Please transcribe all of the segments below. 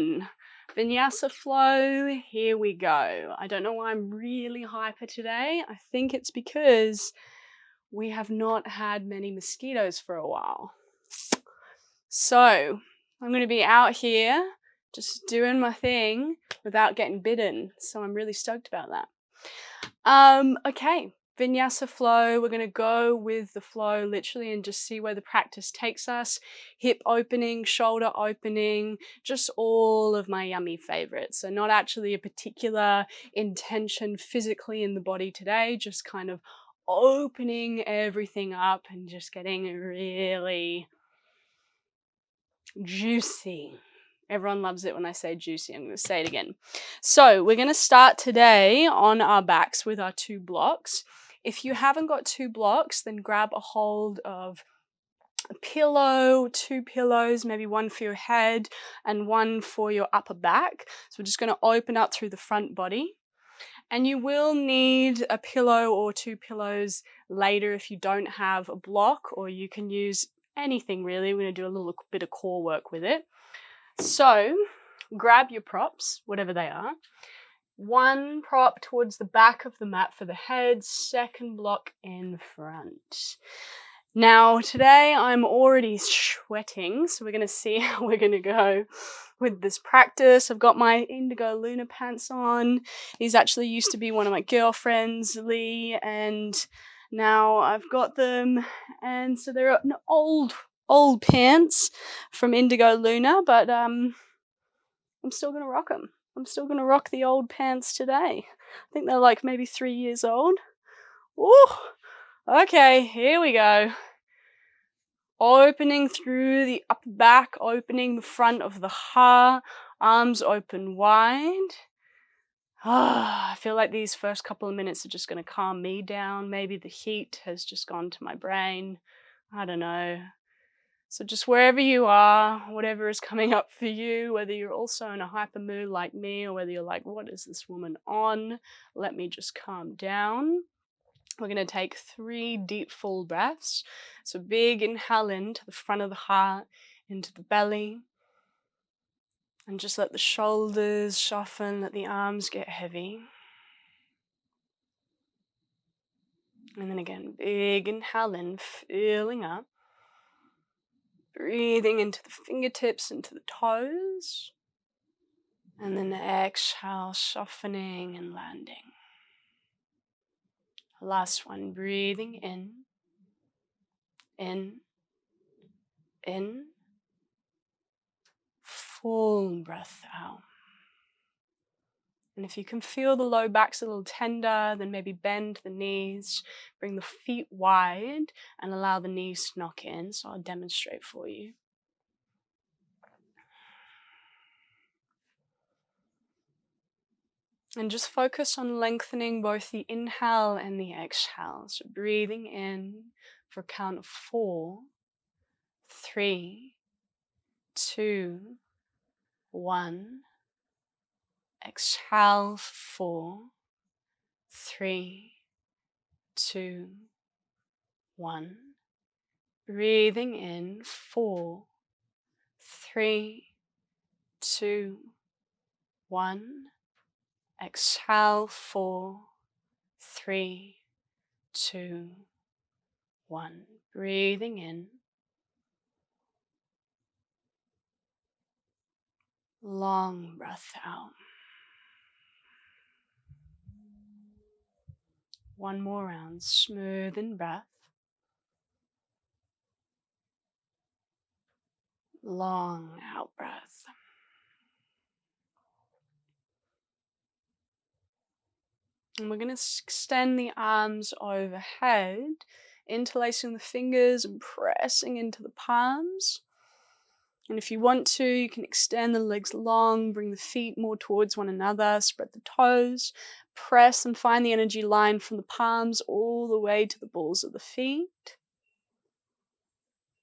on. Vinyasa flow, here we go. I don't know why I'm really hyper today. I think it's because we have not had many mosquitoes for a while. So I'm going to be out here just doing my thing without getting bitten. So I'm really stoked about that. Okay, Vinyasa flow. We're going to go with the flow literally and just see where the practice takes us. Hip opening, shoulder opening, just all of my yummy favorites. So not actually a particular intention physically in the body today, just kind of opening everything up and just getting really juicy. Everyone loves it when I say juicy. I'm going to say it again. So we're going to start today on our backs with our 2 blocks. If you haven't got 2 blocks, then grab a hold of a pillow, 2 pillows, maybe one for your head and one for your upper back. So we're just going to open up through the front body. And you will need a pillow or 2 pillows later if you don't have a block, or you can use anything really. We're going to do a little bit of core work with it. So grab your props, whatever they are. 1 prop towards the back of the mat for the head, 2nd block in front. Now today I'm already sweating, so we're going to see how we're going to go with this practice. I've got my Indigo Luna pants on. These actually used to be one of my girlfriends, Lee, and now I've got them, and so they're an old pants from Indigo Luna, but I'm still gonna rock them. I'm still gonna rock the old pants today. I think they're like maybe 3 years old. Ooh, okay, here we go. Opening through the upper back, opening the front of the heart, arms open wide. I feel like these first couple of minutes are just going to calm me down. Maybe the heat has just gone to my brain. I don't know. So just wherever you are, whatever is coming up for you, whether you're also in a hyper mood like me, or whether you're like, what is this woman on? Let me just calm down. We're going to take 3 deep full breaths. So big inhale into the front of the heart, into the belly. And just let the shoulders soften, let the arms get heavy. And then again, big inhale in, filling up. Breathing into the fingertips, into the toes. And then exhale, softening and landing. Last one, breathing in, full breath out. And if you can feel the low back's a little tender, then maybe bend the knees, bring the feet wide, and allow the knees to knock in. So I'll demonstrate for you. And just focus on lengthening both the inhale and the exhale. So breathing in for a count of 4, 3, 2, 1. Exhale for 4, 3, 2, 1. Breathing in 4, 3, 2, 1. Exhale 4, 3, 2, 1. Breathing in. Long breath out. One more round, smooth in breath. Long out breath. And we're going to extend the arms overhead, interlacing the fingers and pressing into the palms. And if you want to, you can extend the legs long, bring the feet more towards one another, spread the toes, press and find the energy line from the palms all the way to the balls of the feet.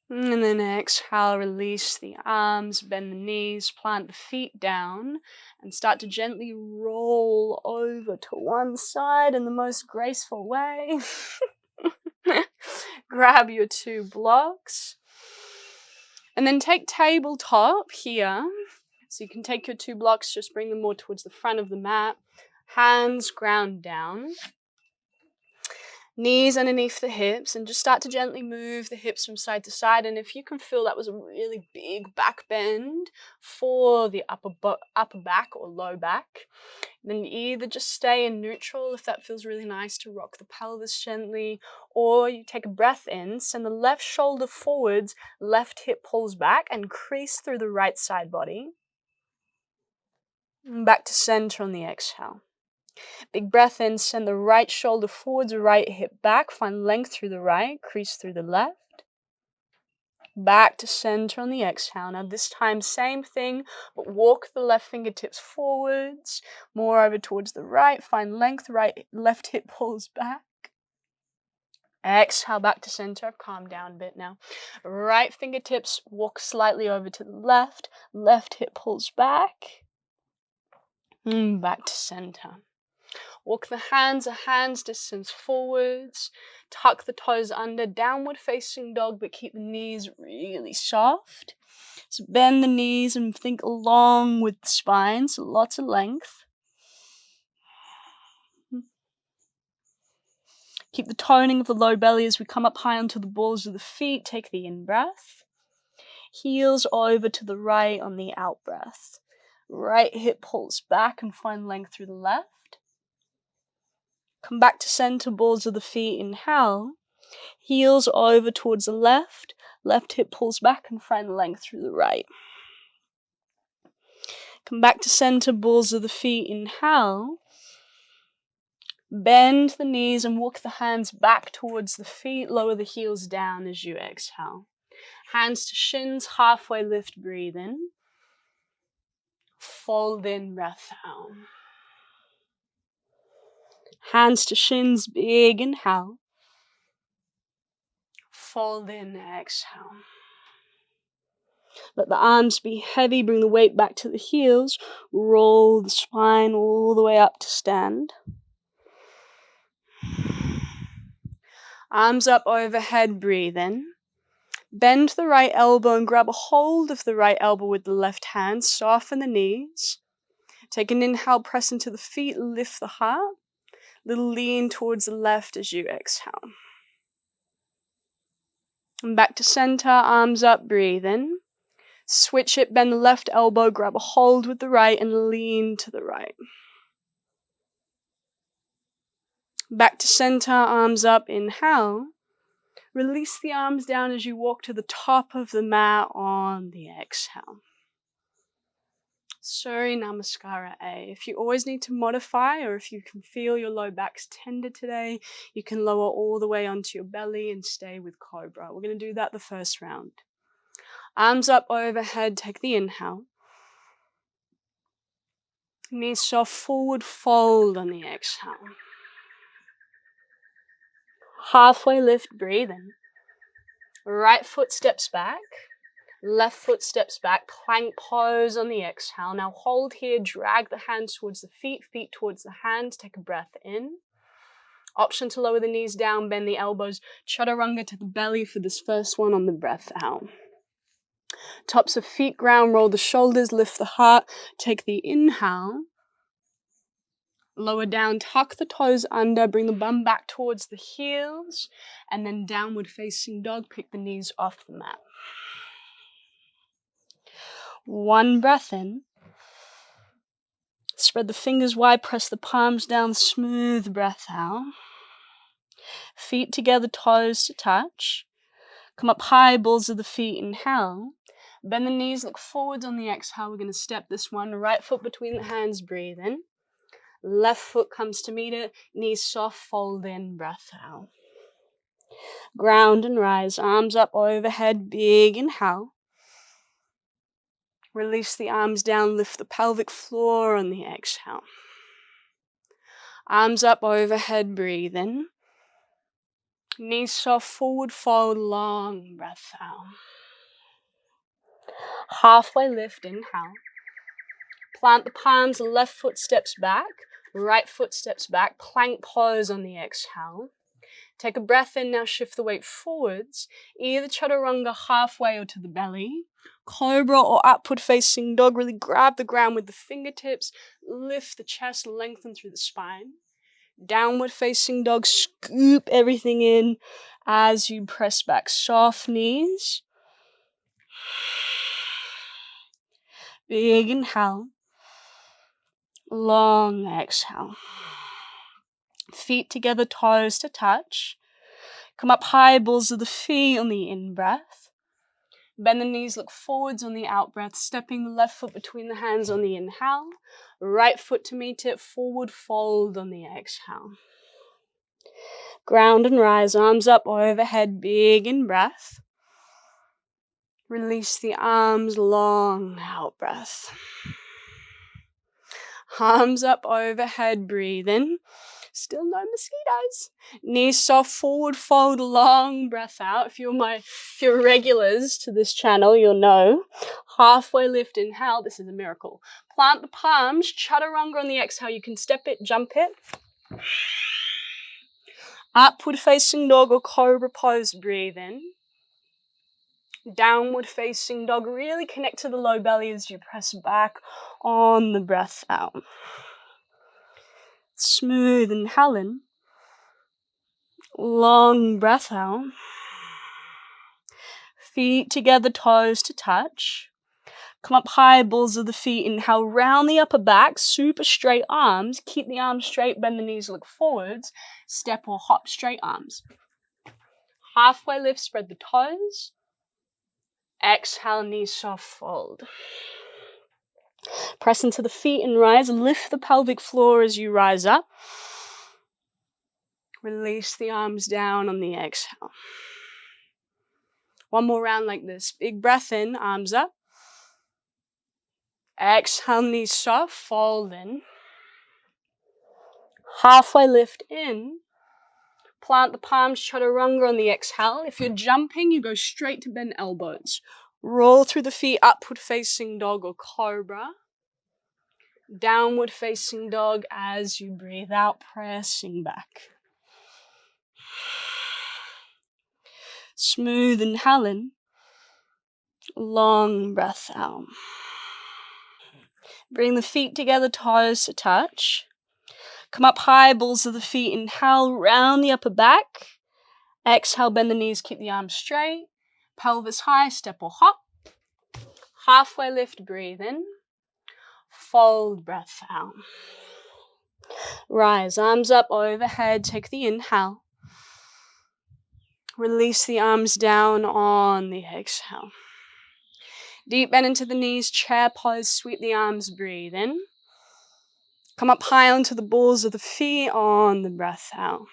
And then exhale, release the arms, bend the knees, plant the feet down, and start to gently roll over to one side in the most graceful way. Grab your 2 blocks. And then take tabletop here So you can take your 2 blocks, just bring them more towards the front of the mat. Hands ground down. Knees underneath the hips, and just start to gently move the hips from side to side. And if you can feel that was a really big back bend for the upper back or low back, then you either just stay in neutral if that feels really nice to rock the pelvis gently, or you take a breath in, send the left shoulder forwards, left hip pulls back, and crease through the right side body. And back to center on the exhale. Big breath in, send the right shoulder forwards, right hip back, find length through the right, crease through the left. Back to center on the exhale. Now this time, same thing, but walk the left fingertips forwards, more over towards the right, find length, left hip pulls back. Exhale, back to center, calm down a bit now. Right fingertips walk slightly over to the left, left hip pulls back. Back to center. Walk the hands a hand's distance forwards. Tuck the toes under, downward facing dog, but keep the knees really soft. So bend the knees and think along with the spine, so lots of length. Keep the toning of the low belly as we come up high onto the balls of the feet. Take the in-breath. Heels over to the right on the out-breath. Right hip pulls back and find length through the left. Come back to center, balls of the feet, inhale. Heels over towards the left. Left hip pulls back and find length through the right. Come back to center, balls of the feet, inhale. Bend the knees and walk the hands back towards the feet. Lower the heels down as you exhale. Hands to shins, halfway lift, breathe in. Fold in, breath out. Hands to shins, big inhale. Fold in, exhale. Let the arms be heavy, bring the weight back to the heels. Roll the spine all the way up to stand. Arms up overhead, breathe in. Bend the right elbow and grab a hold of the right elbow with the left hand. Soften the knees. Take an inhale, press into the feet, lift the heart. Little lean towards the left as you exhale. And back to center, arms up, breathe in. Switch it, bend the left elbow, grab a hold with the right and lean to the right. Back to center, arms up, inhale. Release the arms down as you walk to the top of the mat on the exhale. Surya Namaskara A. If you always need to modify, or if you can feel your low back's tender today, you can lower all the way onto your belly and stay with Cobra. We're going to do that the first round. Arms up overhead, take the inhale. Knees soft forward, fold on the exhale. Halfway lift, breathe in. Right foot steps back. Left foot steps back, plank pose on the exhale. Now hold here, drag the hands towards the feet, feet towards the hands. Take a breath in. Option to lower the knees down, bend the elbows. Chaturanga to the belly for this first one on the breath out. Tops of feet ground, roll the shoulders, lift the heart. Take the inhale. Lower down, tuck the toes under, bring the bum back towards the heels. And then downward facing dog, pick the knees off the mat. One breath in. Spread the fingers wide, press the palms down, smooth breath out. Feet together, toes to touch. Come up high, balls of the feet, inhale. Bend the knees, look forwards on the exhale. We're going to step this one. Right foot between the hands, breathe in. Left foot comes to meet it, knees soft, fold in, breath out. Ground and rise, arms up overhead, big inhale. Release the arms down, lift the pelvic floor on the exhale. Arms up overhead, breathe in. Knees soft, forward fold, long breath out. Halfway lift, inhale. Plant the palms, left foot steps back, right foot steps back, plank pose on the exhale. Take a breath in, now shift the weight forwards, either chaturanga halfway or to the belly. Cobra or upward facing dog, really grab the ground with the fingertips, lift the chest, lengthen through the spine. Downward facing dog, scoop everything in as you press back. Soft knees. Big inhale. Long exhale. Feet together, toes to touch. Come up high, balls of the feet on the in-breath. Bend the knees, look forwards on the out-breath, stepping the left foot between the hands on the inhale. Right foot to meet it, forward fold on the exhale. Ground and rise, arms up overhead, big in-breath. Release the arms, long out-breath. Arms up overhead, breathe in. Still no mosquitoes. Knees soft, forward fold, long breath out. If you're regulars to this channel, you'll know. Halfway lift, inhale. This is a miracle. Plant the palms, chaturanga on the exhale. You can step it, jump it. Upward facing dog or cobra pose, breathe in. Downward facing dog, really connect to the low belly as you press back on the breath out. Smooth inhale in. Long breath out. Feet together, toes to touch. Come up high, balls of the feet. Inhale, round the upper back, super straight arms. Keep the arms straight, bend the knees, look forwards. Step or hop, straight arms. Halfway lift, spread the toes. Exhale, knees soft, fold. Press into the feet and rise. Lift the pelvic floor as you rise up. Release the arms down on the exhale. One more round like this. Big breath in, arms up. Exhale, knees soft, fold in. Halfway lift in. Plant the palms, chaturanga on the exhale. If you're jumping, you go straight to bend elbows. Roll through the feet, upward facing dog or cobra. Downward facing dog as you breathe out, pressing back. Smooth inhale in. Long breath out. Bring the feet together, toes to touch. Come up high, balls of the feet. Inhale, round the upper back. Exhale, bend the knees, keep the arms straight. Pelvis high, step or hop. Halfway lift, breathe in. Fold, breath out. Rise, arms up overhead, take the inhale. Release the arms down on the exhale. Deep bend into the knees, chair pose, sweep the arms, breathe in. Come up high onto the balls of the feet on the breath out.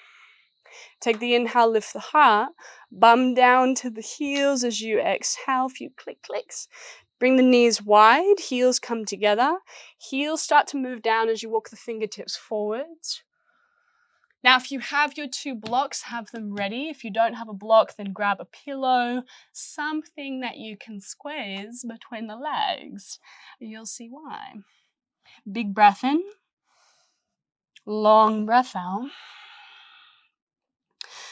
Take the inhale, lift the heart, bum down to the heels as you exhale, a few clicks. Bring the knees wide, heels come together. Heels start to move down as you walk the fingertips forwards. Now, if you have your two blocks, have them ready. If you don't have a block, then grab a pillow, something that you can squeeze between the legs. You'll see why. Big breath in. Long breath out.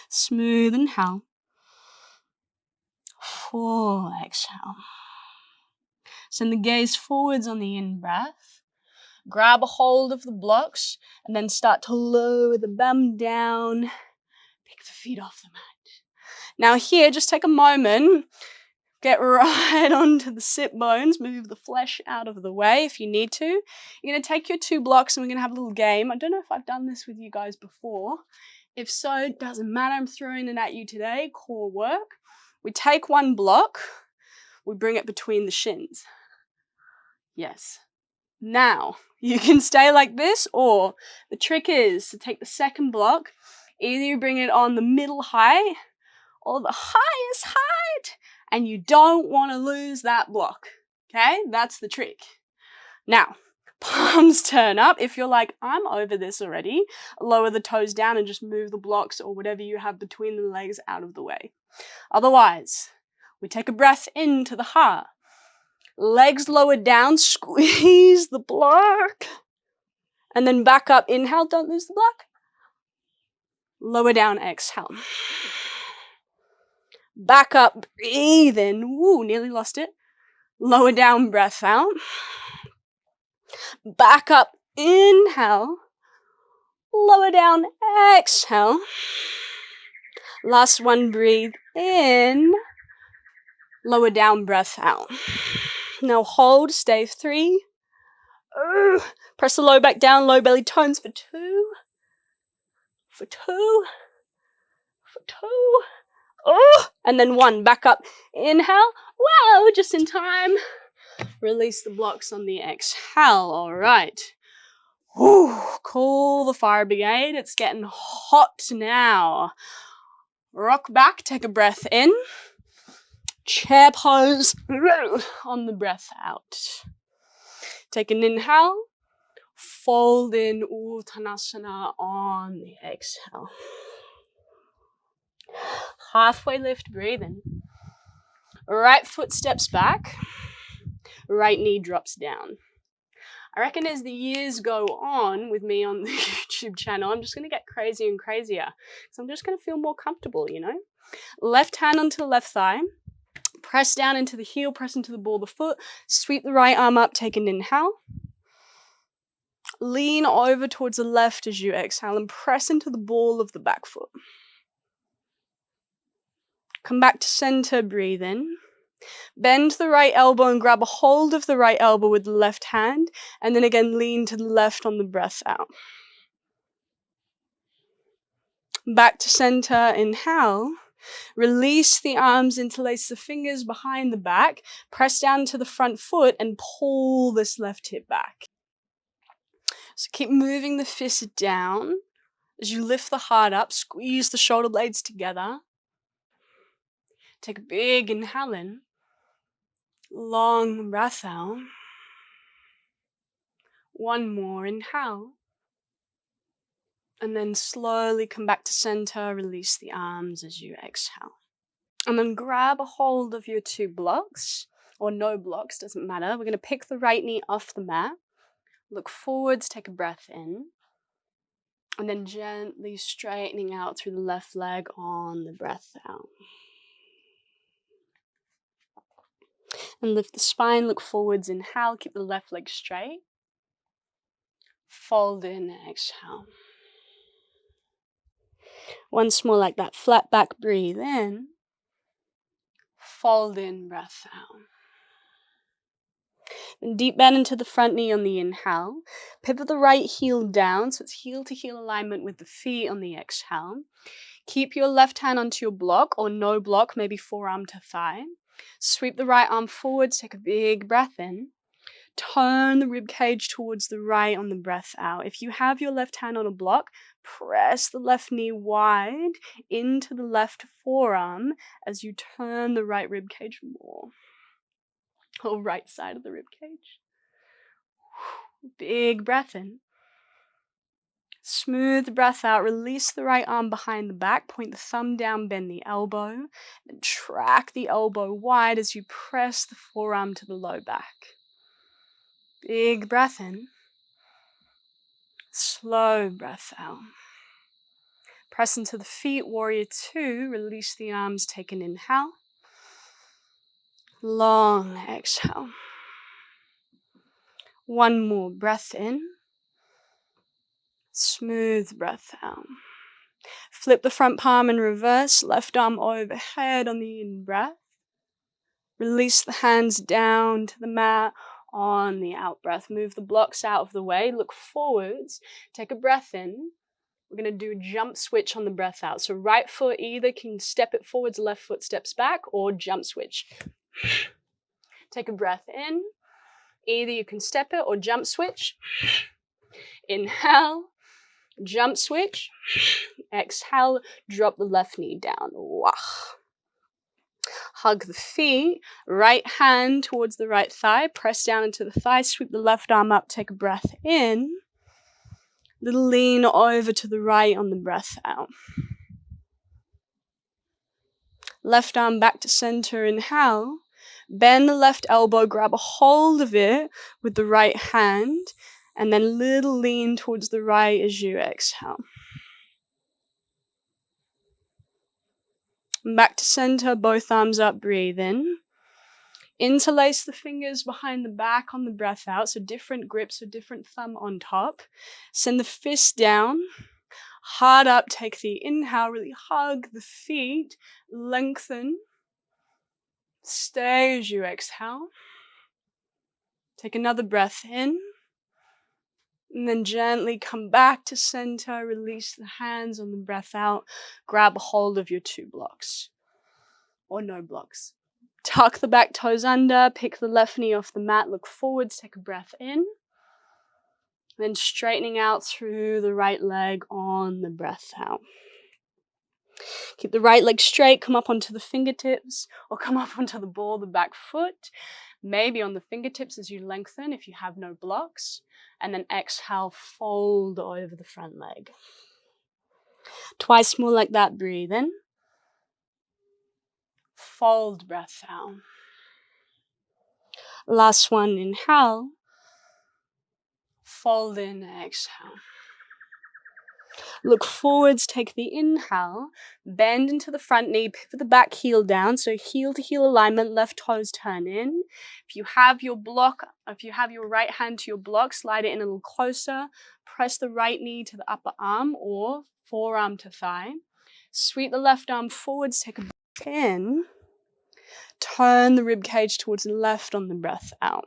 Smooth inhale. Full exhale. Send the gaze forwards on the in-breath. Grab a hold of the blocks and then start to lower the bum down. Pick the feet off the mat. Now here, just take a moment. Get right onto the sit bones. Move the flesh out of the way if you need to. You're going to take your two blocks and we're going to have a little game. I don't know if I've done this with you guys before. If so, it doesn't matter. I'm throwing it at you today. Core work. We take one block. We bring it between the shins. Yes. Now, you can stay like this, or the trick is to take the second block. Either you bring it on the middle height or the highest height, and you don't want to lose that block. Okay? That's the trick. Now, palms turn up. If you're like, I'm over this already, lower the toes down and just move the blocks or whatever you have between the legs out of the way. Otherwise, we take a breath into the heart. Legs lowered down, squeeze the block. And then back up, inhale, don't lose the block. Lower down, exhale. Back up, breathe in. Woo, nearly lost it. Lower down, breath out. Back up, inhale. Lower down, exhale. Last one, breathe in. Lower down, breath out. Now hold, stay 3. Press the low back down, low belly tones for 2. For 2. For 2. And then 1, back up. Inhale. Wow, just in time. Release the blocks on the exhale. All right. Call the fire brigade. It's getting hot now. Rock back, take a breath in. Chair pose on the breath out. Take an inhale. Fold in Uttanasana on the exhale. Halfway lift, breathe in. Right foot steps back. Right knee drops down. I reckon as the years go on with me on the YouTube channel, I'm just going to get crazier and crazier. So I'm just going to feel more comfortable, you know. Left hand onto the left thigh. Press down into the heel, press into the ball of the foot. Sweep the right arm up, take an inhale. Lean over towards the left as you exhale and press into the ball of the back foot. Come back to center, breathe in. Bend the right elbow and grab a hold of the right elbow with the left hand, and then again lean to the left on the breath out. Back to center, inhale. Release the arms, interlace the fingers behind the back, press down to the front foot and pull this left hip back. So keep moving the fist down. As you lift the heart up, squeeze the shoulder blades together. Take a big inhale in. Long breath out. One more inhale. And then slowly come back to center, release the arms as you exhale. And then grab a hold of your 2 blocks, or no blocks, doesn't matter. We're going to pick the right knee off the mat. Look forwards, take a breath in. And then gently straightening out through the left leg on the breath out. And lift the spine, look forwards, inhale, keep the left leg straight. Fold in, exhale. Once more like that, flat back, breathe in. Fold in, breath out. And deep bend into the front knee on the inhale. Pivot the right heel down, so it's heel to heel alignment with the feet on the exhale. Keep your left hand onto your block, or no block, maybe forearm to thigh. Sweep the right arm forwards, take a big breath in. Turn the rib cage towards the right on the breath out. If you have your left hand on a block, press the left knee wide into the left forearm as you turn the right rib cage more. Or right side of the rib cage. Big breath in. Smooth the breath out. Release the right arm behind the back. Point the thumb down, bend the elbow. And track the elbow wide as you press the forearm to the low back. Big breath in. Slow breath out. Press into the feet, warrior 2. Release the arms, take an inhale. Long exhale. One more breath in. Smooth breath out. Flip the front palm in reverse, left arm overhead on the in-breath. Release the hands down to the mat on the out-breath. Move the blocks out of the way, look forwards, take a breath in. We're going to do a jump switch on the breath out. So right foot either can step it forwards, left foot steps back, or jump switch. Take a breath in. Either you can step it or jump switch. Inhale, jump switch. Exhale, drop the left knee down. Wah. Hug the feet, right hand towards the right thigh, press down into the thigh, sweep the left arm up, take a breath in. Little lean over to the right on the breath out. Left arm back to center, inhale. Bend the left elbow, grab a hold of it with the right hand, and then little lean towards the right as you exhale. Back to center, both arms up, breathe in. Interlace the fingers behind the back on the breath out, so different grips, so different thumb on top. Send the fist down, heart up, take the inhale, really hug the feet, lengthen. Stay as you exhale. Take another breath in, and then gently come back to center, release the hands on the breath out, grab a hold of your 2 blocks, or no blocks. Tuck the back toes under, pick the left knee off the mat, look forwards, take a breath in. Then straightening out through the right leg on the breath out. Keep the right leg straight, come up onto the fingertips, or come up onto the ball of the back foot. Maybe on the fingertips as you lengthen if you have no blocks. And then exhale, fold over the front leg. Twice more like that, breathe in. Fold, breath out. Last one, inhale. Fold in, exhale. Look forwards, take the inhale, bend into the front knee, pivot the back heel down, so heel to heel alignment, left toes turn in. If you have your right hand to your block, slide it in a little closer, press the right knee to the upper arm or forearm to thigh. Sweep the left arm forwards, take a breath in, turn the rib cage towards the left on the breath out.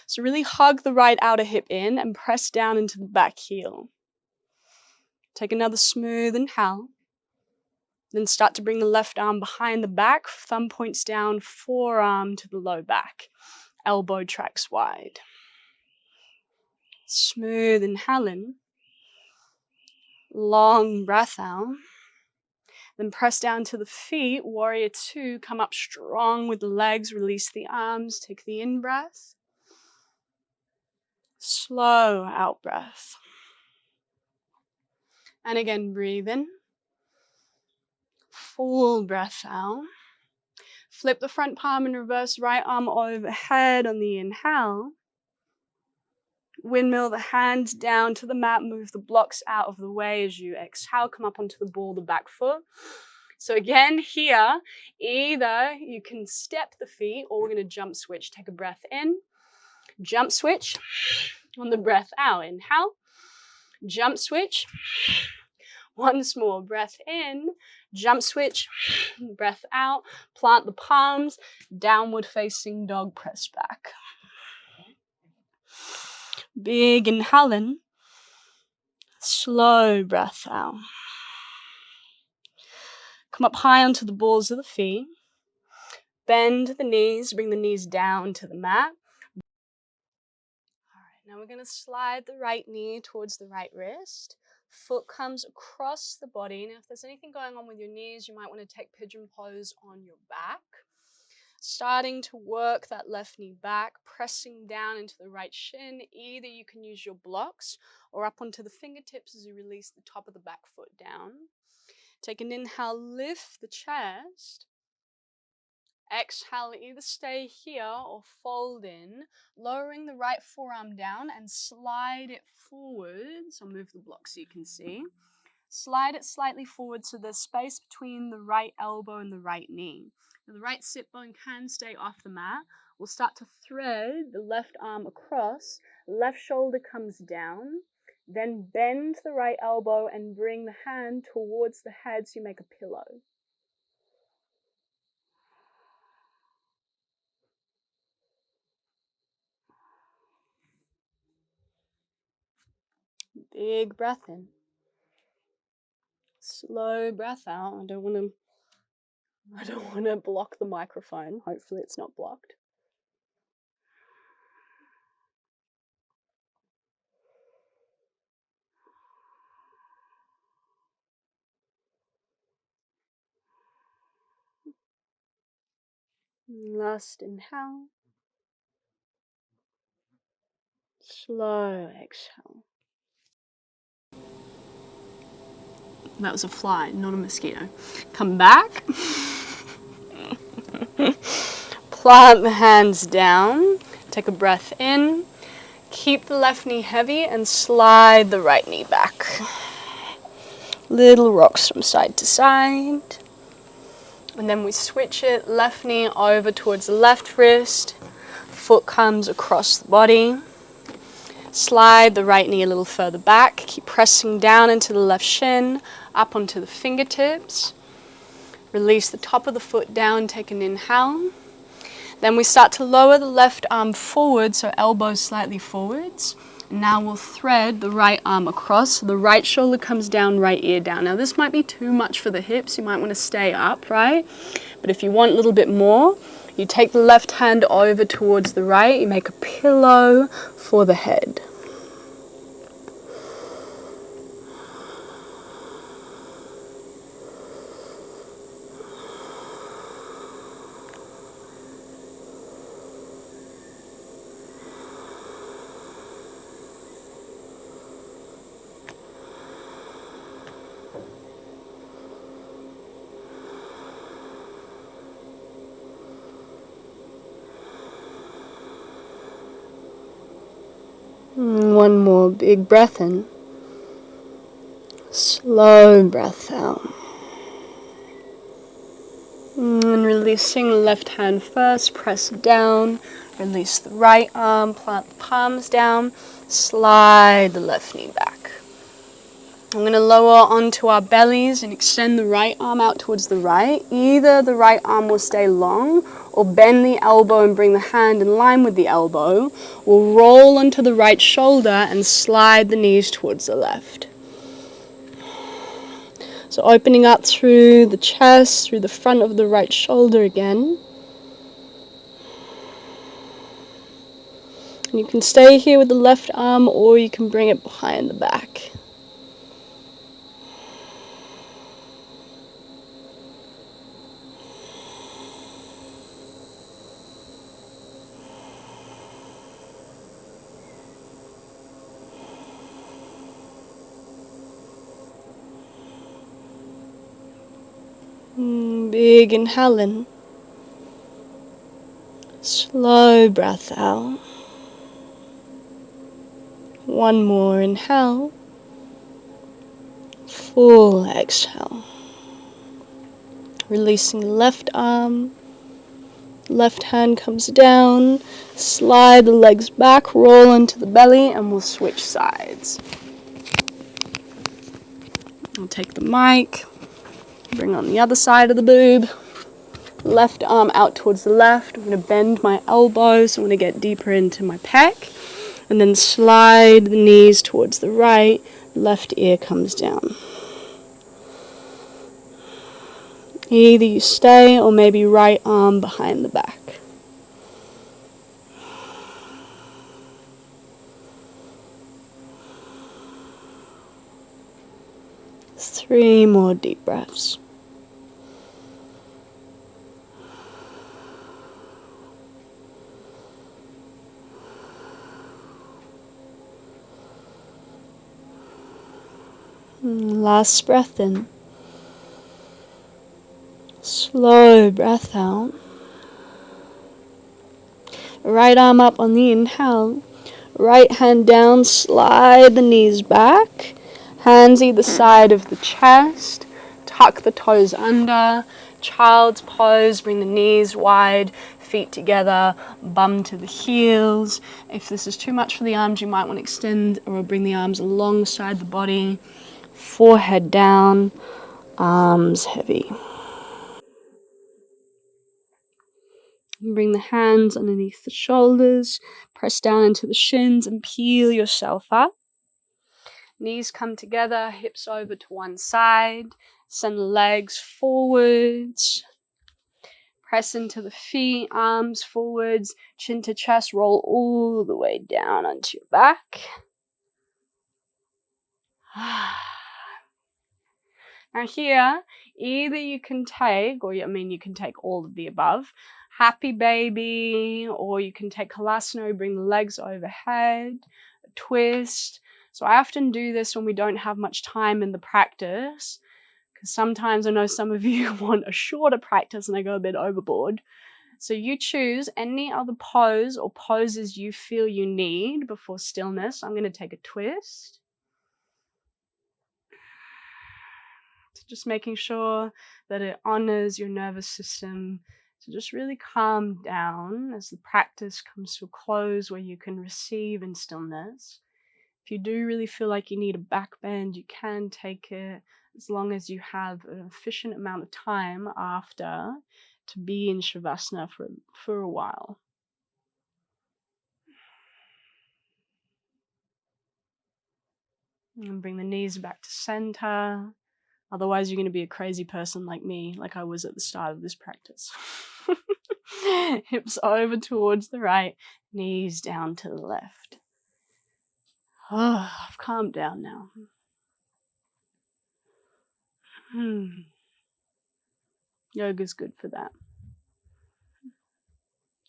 So really hug the right outer hip in and press down into the back heel. Take another smooth inhale. Then start to bring the left arm behind the back, thumb points down, forearm to the low back. Elbow tracks wide. Smooth inhale in. Long breath out. Then press down to the feet, warrior 2, come up strong with the legs, release the arms, take the in-breath. Slow out breath. And again, breathe in. Full breath out. Flip the front palm and reverse right arm overhead on the inhale. Windmill the hands down to the mat, move the blocks out of the way as you exhale, come up onto the ball, the back foot. So again, here, either you can step the feet or we're going to jump switch. Take a breath in, jump switch on the breath out. Inhale, jump switch. Once more, breath in, jump switch, breath out, plant the palms, downward facing dog, press back. Big inhale in, slow breath out. Come up high onto the balls of the feet, bend the knees, bring the knees down to the mat. All right, now we're going to slide the right knee towards the right wrist. Foot comes across the body. Now, if there's anything going on with your knees, you might want to take pigeon pose on your back. Starting to work that left knee back, pressing down into the right shin. Either you can use your blocks or up onto the fingertips as you release the top of the back foot down. Take an inhale, lift the chest. Exhale, either stay here or fold in, lowering the right forearm down and slide it forward. So move the block so you can see. Slide it slightly forward so there's space between the right elbow and the right knee. Now the right sit bone can stay off the mat. We'll start to thread the left arm across, left shoulder comes down, then bend the right elbow and bring the hand towards the head so you make a pillow. Big breath in. Slow breath out. I don't want to block the microphone. Hopefully it's not blocked. Last inhale. Slow exhale. That was a fly, not a mosquito. Come back. Plant the hands down. Take a breath in. Keep the left knee heavy and slide the right knee back. Little rocks from side to side. And then we switch it, left knee over towards the left wrist, foot comes across the body. Slide the right knee a little further back, keep pressing down into the left shin, up onto the fingertips. Release the top of the foot down, take an inhale. Then we start to lower the left arm forward, so elbows slightly forwards. Now we'll thread the right arm across, so the right shoulder comes down, right ear down. Now this might be too much for the hips, you might want to stay up, right? But if you want a little bit more, you take the left hand over towards the right, you make a pillow for the head. One more big breath in. Slow breath out. And releasing the left hand first, press down. Release the right arm, plant the palms down. Slide the left knee back. I'm going to lower onto our bellies and extend the right arm out towards the right. Either the right arm will stay long or bend the elbow and bring the hand in line with the elbow. We'll roll onto the right shoulder and slide the knees towards the left. So opening up through the chest, through the front of the right shoulder again. And you can stay here with the left arm or you can bring it behind the back. Big inhale in. Slow breath out. One more inhale. Full exhale. Releasing the left arm. Left hand comes down. Slide the legs back, roll into the belly, and we'll switch sides. I'll take the mic. Bring on the other side of the boob. Left arm out towards the left. I'm going to bend my elbows. So I'm going to get deeper into my pec. And then slide the knees towards the right. Left ear comes down. Either you stay or maybe right arm behind the back. Three more deep breaths. Last breath in. Slow breath out. Right arm up on the inhale. Right hand down, slide the knees back. Hands either side of the chest. Tuck the toes under. Child's pose, bring the knees wide, feet together, bum to the heels. If this is too much for the arms, you might want to extend or bring the arms alongside the body. Forehead down, arms heavy. Bring the hands underneath the shoulders, press down into the shins and peel yourself up. Knees come together, hips over to one side. Send the legs forwards. Press into the feet, arms forwards, chin to chest, roll all the way down onto your back. Now here, either you can take, you can take all of the above, happy baby, or you can take halasana, bring the legs overhead, a twist. So I often do this when we don't have much time in the practice, because sometimes I know some of you want a shorter practice and I go a bit overboard. So you choose any other pose or poses you feel you need before stillness. I'm going to take a twist. So just making sure that it honors your nervous system to just really calm down as the practice comes to a close where you can receive in stillness. If you do really feel like you need a back bend, you can take it as long as you have an efficient amount of time after to be in Shavasana for a while. And bring the knees back to center. Otherwise, you're going to be a crazy person like me, like I was at the start of this practice. Hips over towards the right, knees down to the left. Oh, I've calmed down now. Yoga's good for that.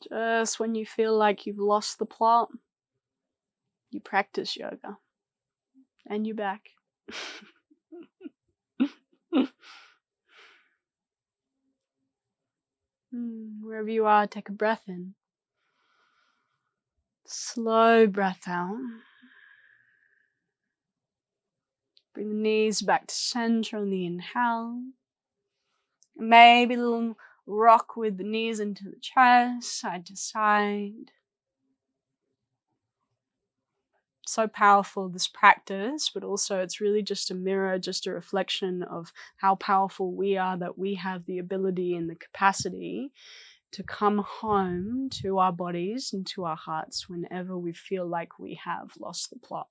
Just when you feel like you've lost the plot, you practice yoga. And you're back. Wherever you are, take a breath in. Slow breath out. Bring the knees back to center on the inhale. Maybe a little rock with the knees into the chest, side to side. So powerful, this practice, but also it's really just a mirror, just a reflection of how powerful we are, that we have the ability and the capacity to come home to our bodies and to our hearts whenever we feel like we have lost the plot.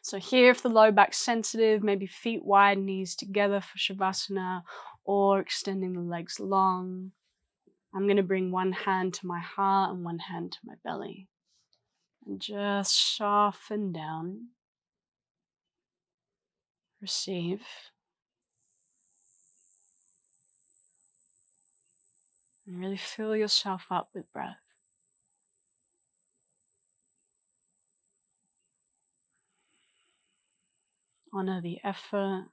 So here, if the low back's sensitive, maybe feet wide, knees together for Shavasana, or extending the legs long. I'm going to bring one hand to my heart and one hand to my belly. And just soften down. Receive. And really fill yourself up with breath. Honor the effort.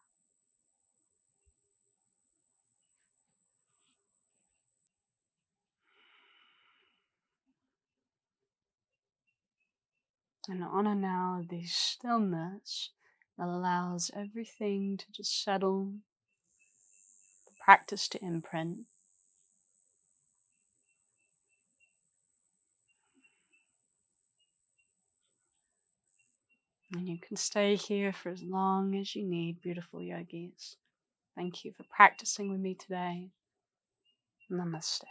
And honor now the stillness that allows everything to just settle, the practice to imprint. And you can stay here for as long as you need, beautiful yogis. Thank you for practicing with me today. Namaste.